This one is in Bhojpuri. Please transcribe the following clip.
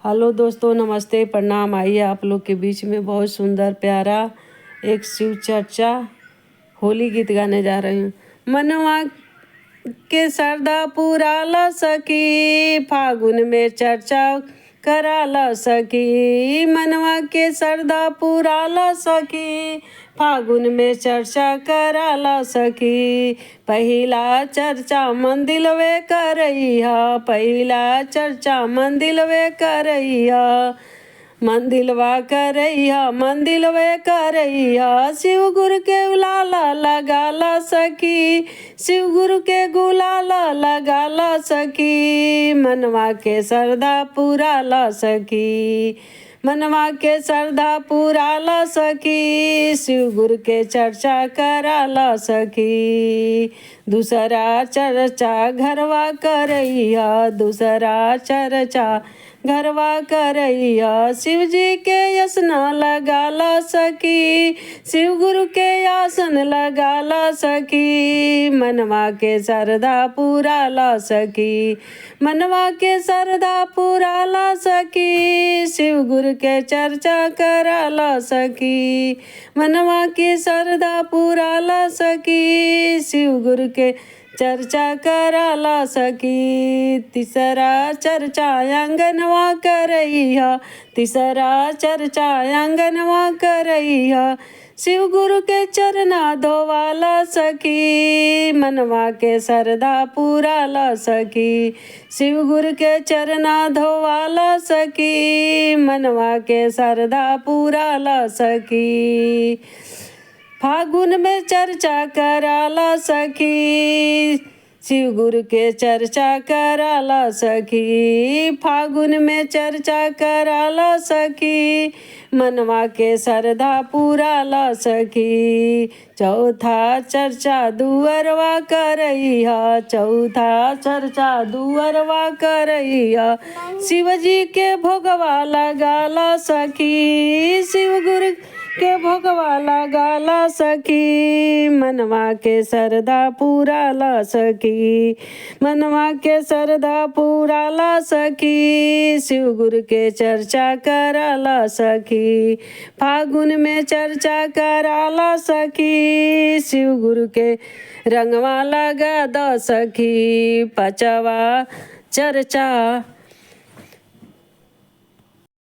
हेलो दोस्तों, नमस्ते, प्रणाम। आइए आप लोग के बीच में बहुत सुंदर प्यारा एक शिव चर्चा होली गीत गाने जा रही हूँ। मनवा के सरदा पुराला सखी, फागुन में चर्चा कराला सखी। मनवा के सरदा पुराला सखी, फागुन में चर्चा कराला सखी। पहिला चर्चा मंदिलवे करैया, पहिला चर्चा मंदिलवे करैया। मंदिलवा करैया, मंदिलवे करैया। शिव गुरु के गुलाला लगाला सखी, शिव गुरु के गुलाला लगाला सखी। मनवा के सरदा पुराला सखी, मनवा के सरदा पुराला सखी। शिव गुरु के चर्चा कराला सखी। दूसरा चर्चा घरवा करैया, दूसरा चर्चा घरवा करैया। शिव जी के आसन लगाला सखी, शिव गुरु के आसन लगाला सखी। मनवा के सरदा पुराला सखी, मनवा के सरदा पुराला सखी। शिव गुरु के चर्चा कराला सखी, मनवा के सरदा पुराला सखी। शिव गुरु के चर्चा कराला सखी। तीसरा चर्चा आंगनवा करैया, तीसरा चर्चा आंगनवा करैया। शिव गुरु के चरना धोवाला सखी, मनवा के सरदा पुराला सखी। शिव गुरु के चरना धोवाला सखी, मनवा के सरदा पुराला सखी। फागुन में चर्चा कराला सखी, शिव गुरु के चर्चा कराला सखी। फागुन में चर्चा कराला सखी, मनवा के सरदा पुराला सखी। चौथा चर्चा दुअरवा करैया, चौथा चर्चा दुअरवा करैया। शिव जी के भोगवा लगाला सखी, शिव गुरु के भोगवा लगाला सखी। मनवा के सरदा पुराला सखी, मनवा के सरदा पुराला सखी। शिव गुरु के चर्चा कराला सखी, फागुन में चर्चा कराला सखी। शिव गुरु के रंगवा लगा द सखी। पांचवा चर्चा